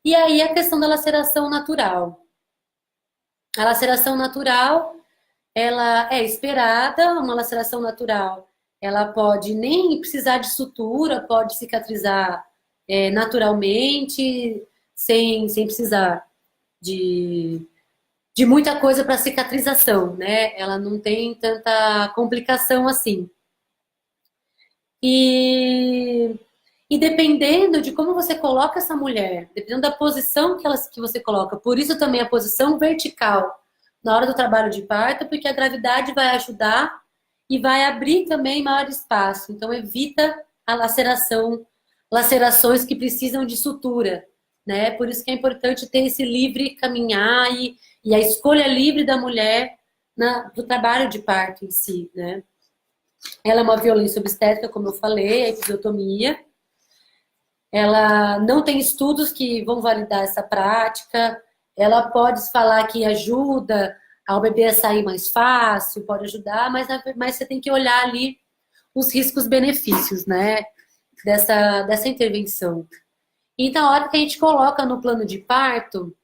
E aí a questão da laceração natural. A laceração natural, ela é esperada, uma laceração natural, ela pode nem precisar de sutura, pode cicatrizar naturalmente, sem precisar de de muita coisa para cicatrização, né? Ela não tem tanta complicação assim. E, e dependendo de como você coloca essa mulher, dependendo da posição que você coloca, por isso também a posição vertical na hora do trabalho de parto, porque a gravidade vai ajudar e vai abrir também maior espaço. Então evita a laceração, lacerações que precisam de sutura, né? Por isso que é importante ter esse livre caminhar e a escolha livre da mulher do trabalho de parto em si, né? Ela é uma violência obstétrica, como eu falei, a episiotomia. Ela não tem estudos que vão validar essa prática. Ela pode falar que ajuda ao bebê a sair mais fácil, pode ajudar, mas você tem que olhar ali os riscos-benefícios, né? Dessa intervenção. Então, a hora que a gente coloca no plano de parto,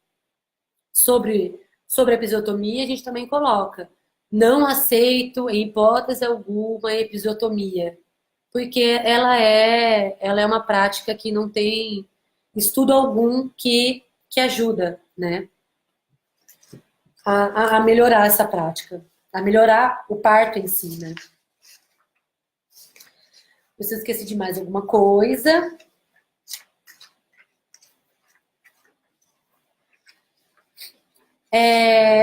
sobre a episiotomia, a gente também coloca. Não aceito, em hipótese alguma, a episiotomia. Porque ela é uma prática que não tem estudo algum que ajuda, né? A melhorar essa prática. A melhorar o parto em si, né? Se eu esqueci de mais alguma coisa.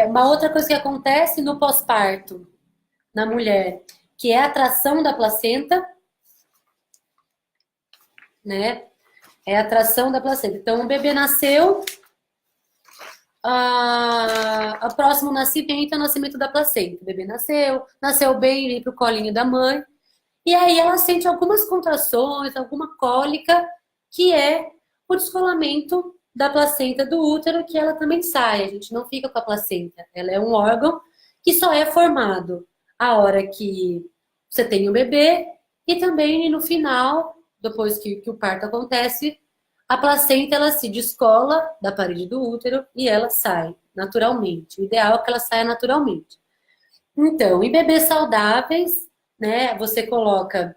Uma outra coisa que acontece no pós-parto, na mulher, que é a atração da placenta, né? É a atração da placenta. Então, o bebê nasceu, o próximo nascimento é o nascimento da placenta. O bebê nasceu bem, veio pro colinho da mãe, e aí ela sente algumas contrações, alguma cólica, que é o descolamento da placenta do útero, que ela também sai. A gente não fica com a placenta. Ela é um órgão que só é formado a hora que você tem o bebê e também no final, depois que o parto acontece, a placenta ela se descola da parede do útero e ela sai naturalmente. O ideal é que ela saia naturalmente. Então, em bebês saudáveis, né, você coloca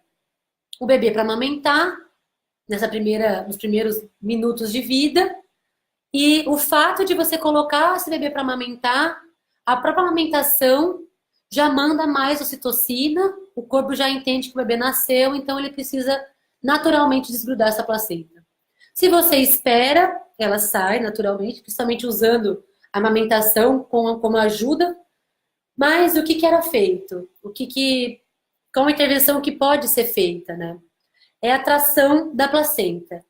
o bebê para amamentar nos primeiros minutos de vida. E o fato de você colocar esse bebê para amamentar, a própria amamentação já manda mais ocitocina, o corpo já entende que o bebê nasceu, então ele precisa naturalmente desgrudar essa placenta. Se você espera, ela sai naturalmente, principalmente usando a amamentação como ajuda. Mas o que era feito? Qual a intervenção que pode ser feita, né? É a tração da placenta.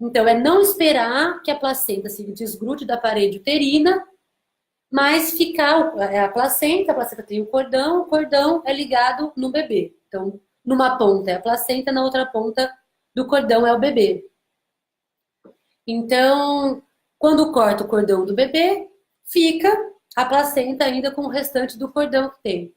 Então, é não esperar que a placenta se desgrude da parede uterina, mas ficar a placenta tem o cordão é ligado no bebê. Então, numa ponta é a placenta, na outra ponta do cordão é o bebê. Então, quando corta o cordão do bebê, fica a placenta ainda com o restante do cordão que tem.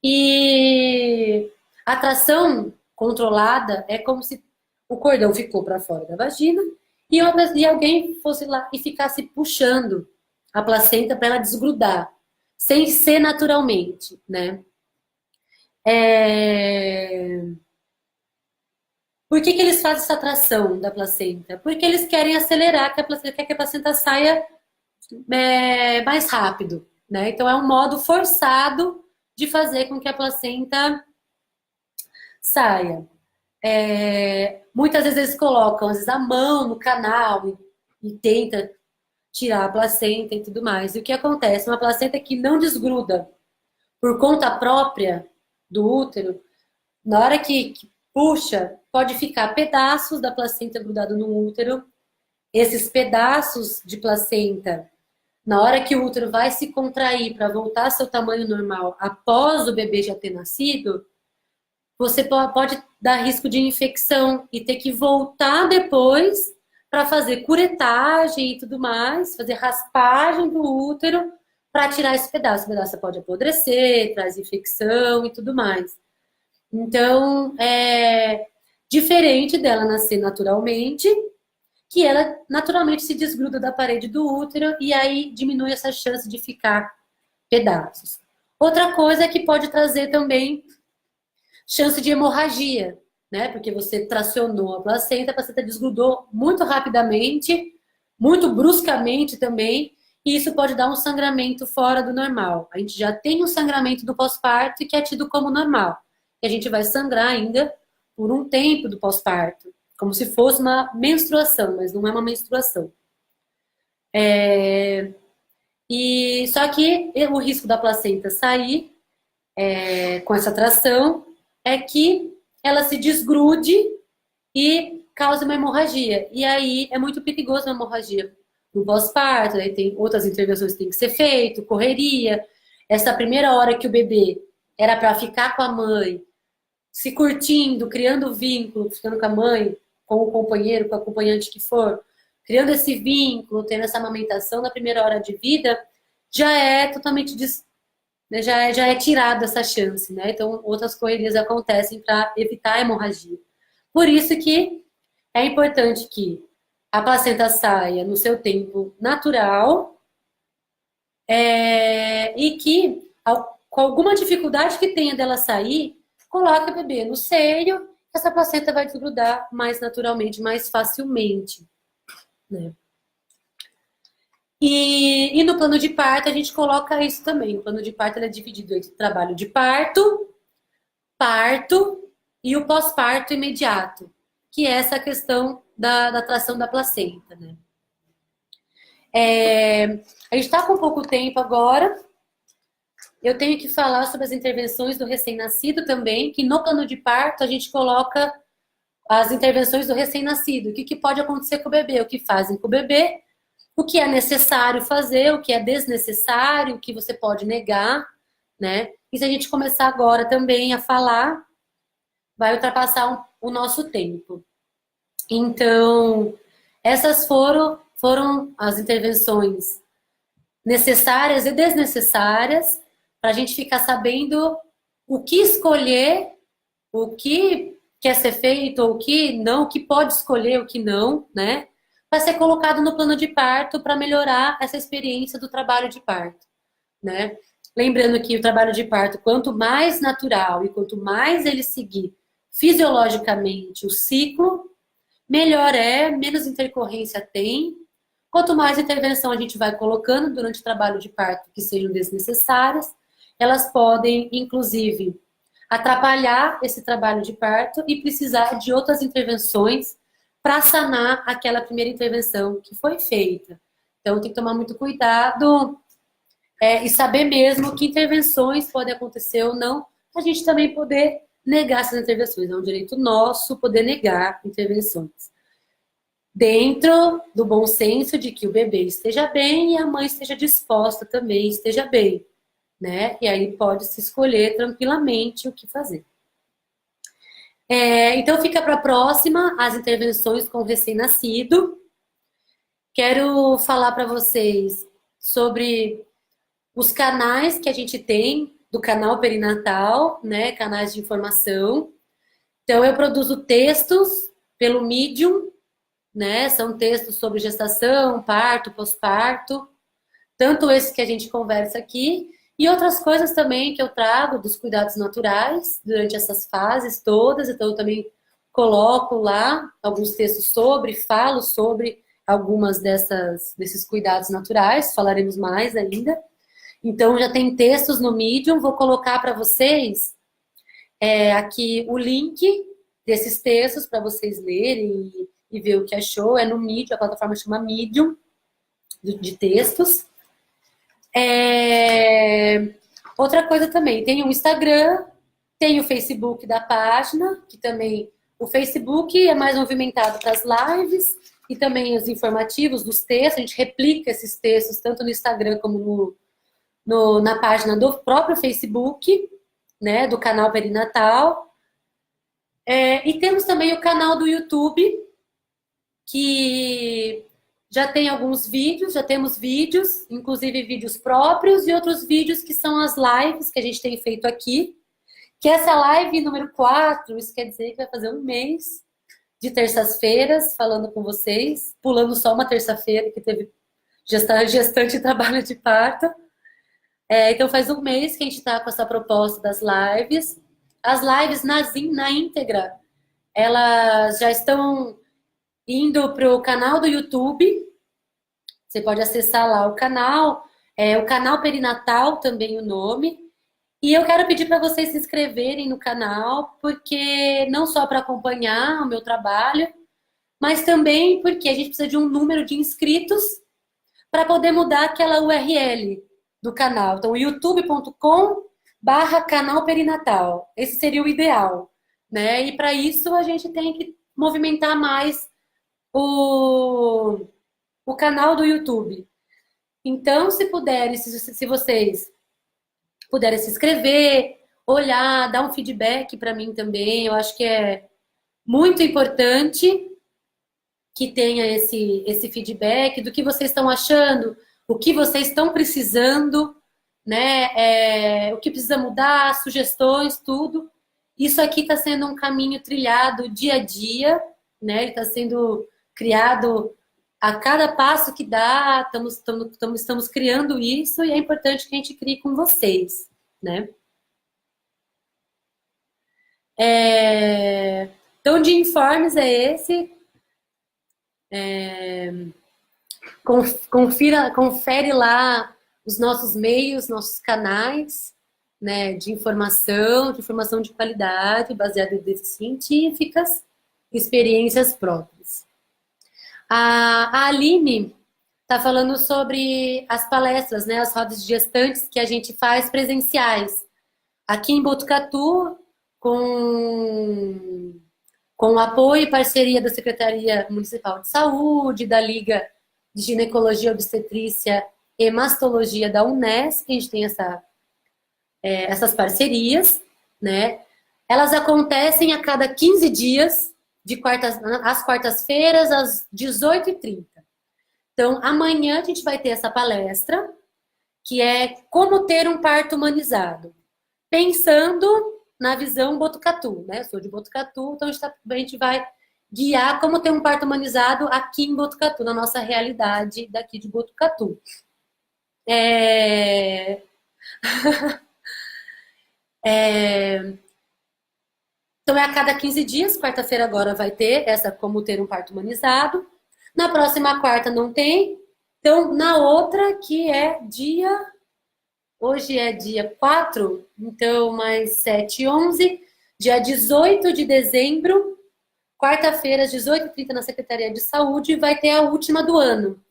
E a tração controlada é como se o cordão ficou para fora da vagina e alguém fosse lá e ficasse puxando a placenta para ela desgrudar, sem ser naturalmente, né? Por que eles fazem essa tração da placenta? Porque eles querem acelerar, quer que a placenta saia mais rápido, né? Então é um modo forçado de fazer com que a placenta saia. Muitas vezes eles colocam às vezes, a mão no canal e tenta tirar a placenta e tudo mais. E o que acontece? Uma placenta que não desgruda por conta própria do útero, na hora que puxa, pode ficar pedaços da placenta grudado no útero. Esses pedaços de placenta, na hora que o útero vai se contrair para voltar ao seu tamanho normal após o bebê já ter nascido, você pode dar risco de infecção e ter que voltar depois para fazer curetagem e tudo mais, fazer raspagem do útero para tirar esse pedaço. O pedaço pode apodrecer, traz infecção e tudo mais. Então, é diferente dela nascer naturalmente, que ela naturalmente se desgruda da parede do útero e aí diminui essa chance de ficar pedaços. Outra coisa é que pode trazer também chance de hemorragia, né? Porque você tracionou a placenta desgrudou muito rapidamente, muito bruscamente também, e isso pode dar um sangramento fora do normal. A gente já tem um sangramento do pós-parto e que é tido como normal. E a gente vai sangrar ainda por um tempo do pós-parto, como se fosse uma menstruação, mas não é uma menstruação. E só que o risco da placenta sair com essa tração é que ela se desgrude e cause uma hemorragia. E aí é muito perigoso uma hemorragia no pós-parto, aí tem outras intervenções que tem que ser feito, correria. Essa primeira hora que o bebê era para ficar com a mãe, se curtindo, criando vínculo, ficando com a mãe, com o companheiro, com o acompanhante que for, criando esse vínculo, tendo essa amamentação na primeira hora de vida, já é totalmente já é tirada essa chance, né? Então, outras correrias acontecem para evitar a hemorragia. Por isso que é importante que a placenta saia no seu tempo natural e que, com alguma dificuldade que tenha dela sair, coloque o bebê no seio, essa placenta vai desgrudar mais naturalmente, mais facilmente, né? E no plano de parto a gente coloca isso também. O plano de parto ele é dividido entre trabalho de parto, parto e o pós-parto imediato, que é essa questão da tração da placenta, né? A gente está com pouco tempo agora. Eu tenho que falar sobre as intervenções do recém-nascido também, que no plano de parto a gente coloca as intervenções do recém-nascido. O que pode acontecer com o bebê, o que fazem com o bebê, o que é necessário fazer, o que é desnecessário, o que você pode negar, né? E se a gente começar agora também a falar, vai ultrapassar o nosso tempo. Então, essas foram as intervenções necessárias e desnecessárias para a gente ficar sabendo o que escolher, o que quer ser feito, ou o que não, o que pode escolher, o que não, né? Vai ser colocado no plano de parto para melhorar essa experiência do trabalho de parto, né? Lembrando que o trabalho de parto, quanto mais natural e quanto mais ele seguir fisiologicamente o ciclo, melhor é, menos intercorrência tem. Quanto mais intervenção a gente vai colocando durante o trabalho de parto que sejam desnecessárias, elas podem, inclusive, atrapalhar esse trabalho de parto e precisar de outras intervenções para sanar aquela primeira intervenção que foi feita. Então, tem que tomar muito cuidado e saber mesmo que intervenções podem acontecer ou não, a gente também poder negar essas intervenções. É um direito nosso poder negar intervenções. Dentro do bom senso de que o bebê esteja bem e a mãe esteja disposta também, esteja bem, né? E aí pode se escolher tranquilamente o que fazer. Então fica para a próxima as intervenções com o recém-nascido. Quero falar para vocês sobre os canais que a gente tem do canal perinatal, né? Canais de informação. Então eu produzo textos pelo Medium, né? São textos sobre gestação, parto, pós-parto, tanto esse que a gente conversa aqui, e outras coisas também que eu trago dos cuidados naturais durante essas fases todas. Então eu também coloco lá alguns textos sobre, falo sobre algumas desses cuidados naturais, falaremos mais ainda. Então já tem textos no Medium, vou colocar para vocês aqui o link desses textos para vocês lerem e ver o que achou. É no Medium, a plataforma chama Medium, de textos. Outra coisa também, tem o Instagram, tem o Facebook da página, que também o Facebook é mais movimentado para as lives e também os informativos dos textos. A gente replica esses textos tanto no Instagram como na página do próprio Facebook, né, do canal Perinatal. E temos também o canal do YouTube, que já tem alguns vídeos, já temos vídeos, inclusive vídeos próprios e outros vídeos que são as lives que a gente tem feito aqui. Que essa live número 4, isso quer dizer que vai fazer um mês de terças-feiras falando com vocês, pulando só uma terça-feira que teve gestante e trabalho de parto. Então faz um mês que a gente está com essa proposta das lives. As lives na íntegra, elas já estão indo para o canal do YouTube. Você pode acessar lá o canal Perinatal também o nome. E eu quero pedir para vocês se inscreverem no canal, porque não só para acompanhar o meu trabalho, mas também porque a gente precisa de um número de inscritos para poder mudar aquela URL do canal. Então, youtube.com/canal perinatal. Esse seria o ideal, né? E para isso a gente tem que movimentar mais o, o canal do YouTube. Então, se puderem, se vocês puderem se inscrever, olhar, dar um feedback para mim também, eu acho que é muito importante que tenha esse feedback do que vocês estão achando, o que vocês estão precisando, né? O que precisa mudar, sugestões, tudo. Isso aqui está sendo um caminho trilhado dia a dia, né? Ele está sendo criado a cada passo que dá, estamos criando isso e é importante que a gente crie com vocês, né? Então, de informes é esse. Confere lá os nossos meios, nossos canais, né, de informação de qualidade, baseada em evidências científicas, experiências próprias. A Aline está falando sobre as palestras, né, as rodas de gestantes que a gente faz presenciais. Aqui em Botucatu, com o apoio e parceria da Secretaria Municipal de Saúde, da Liga de Ginecologia, Obstetrícia e Mastologia da Unesp, a gente tem essas parcerias, né? Elas acontecem a cada 15 dias, às quartas-feiras, às 18h30. Então, amanhã a gente vai ter essa palestra, que é como ter um parto humanizado. Pensando na visão Botucatu, né? Eu sou de Botucatu, então a gente vai guiar como ter um parto humanizado aqui em Botucatu, na nossa realidade daqui de Botucatu. Então, é a cada 15 dias, quarta-feira agora vai ter essa como ter um parto humanizado. Na próxima quarta não tem. Então, na outra, que é hoje é dia 4, então mais 7, 11, dia 18 de dezembro, quarta-feira, às 18h30, na Secretaria de Saúde, vai ter a última do ano,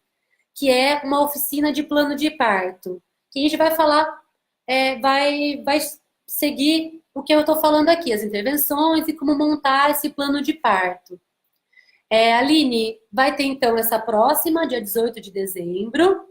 que é uma oficina de plano de parto. Que a gente vai falar, vai seguir o que eu estou falando aqui, as intervenções e como montar esse plano de parto. Aline, vai ter então essa próxima, dia 18 de dezembro.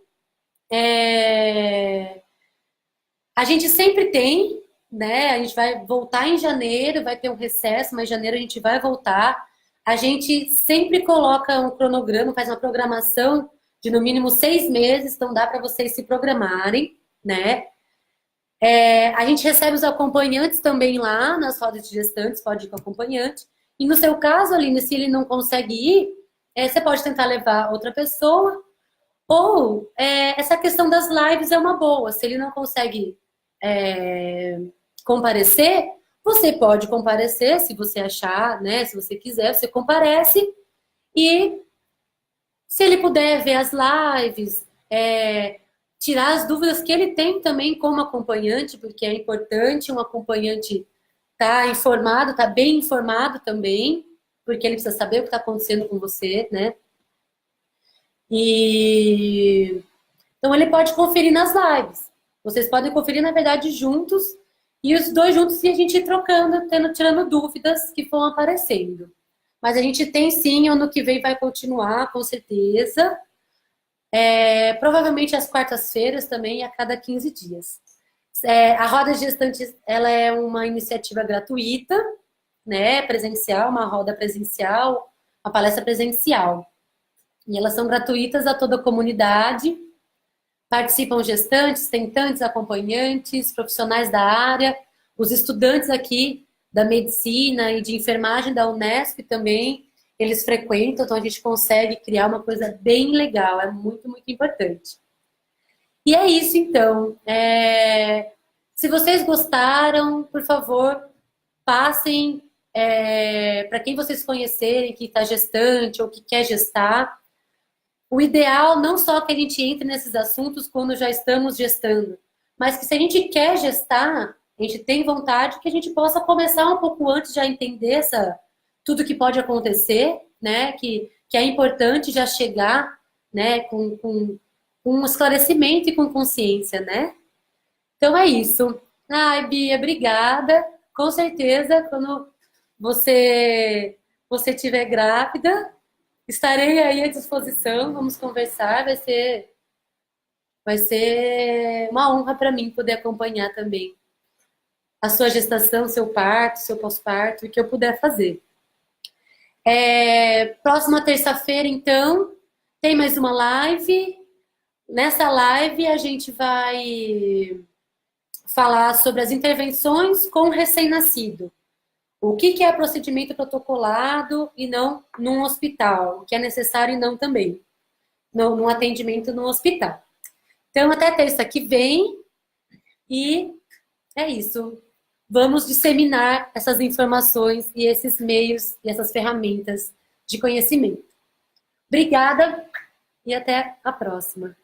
A gente sempre tem, né? A gente vai voltar em janeiro, vai ter um recesso, mas em janeiro a gente vai voltar. A gente sempre coloca um cronograma, faz uma programação de no mínimo 6 meses, então dá para vocês se programarem, né? A gente recebe os acompanhantes também lá nas rodas de gestantes, pode ir com acompanhante. E no seu caso, Aline, se ele não consegue ir, você pode tentar levar outra pessoa. Ou essa questão das lives é uma boa. Se ele não consegue comparecer, você pode comparecer, se você achar, né? Se você quiser, você comparece. E se ele puder ver as lives, tirar as dúvidas que ele tem também como acompanhante, porque é importante um acompanhante estar informado, estar bem informado também, porque ele precisa saber o que está acontecendo com você, né? Então ele pode conferir nas lives. Vocês podem conferir, na verdade, juntos, e os dois juntos e a gente ir trocando, tirando dúvidas que vão aparecendo. Mas a gente tem sim, ano que vem vai continuar, com certeza. Provavelmente às quartas-feiras também, a cada 15 dias. A Roda Gestantes, ela é uma iniciativa gratuita, né, presencial, uma roda presencial, uma palestra presencial. E elas são gratuitas a toda a comunidade. Participam gestantes, tentantes, acompanhantes, profissionais da área, os estudantes aqui da medicina e de enfermagem da Unesp também, eles frequentam, então a gente consegue criar uma coisa bem legal, é muito, muito importante. E é isso, então. Se vocês gostaram, por favor, passem para quem vocês conhecerem que está gestante ou que quer gestar. O ideal não só que a gente entre nesses assuntos quando já estamos gestando, mas que se a gente quer gestar, a gente tem vontade que a gente possa começar um pouco antes já entender tudo que pode acontecer, né? Que é importante já chegar, né, com um esclarecimento e com consciência, né? Então é isso. Ai, Bia, obrigada. Com certeza, quando você estiver grávida, estarei aí à disposição. Vamos conversar. Vai ser uma honra para mim poder acompanhar também a sua gestação, seu parto, seu pós-parto, o que eu puder fazer. Próxima terça-feira, então, tem mais uma live. Nessa live, a gente vai falar sobre as intervenções com o recém-nascido. O que é procedimento protocolado e não num hospital, o que é necessário e não também, num atendimento no hospital. Então, até terça que vem, e é isso. Vamos disseminar essas informações e esses meios e essas ferramentas de conhecimento. Obrigada e até a próxima.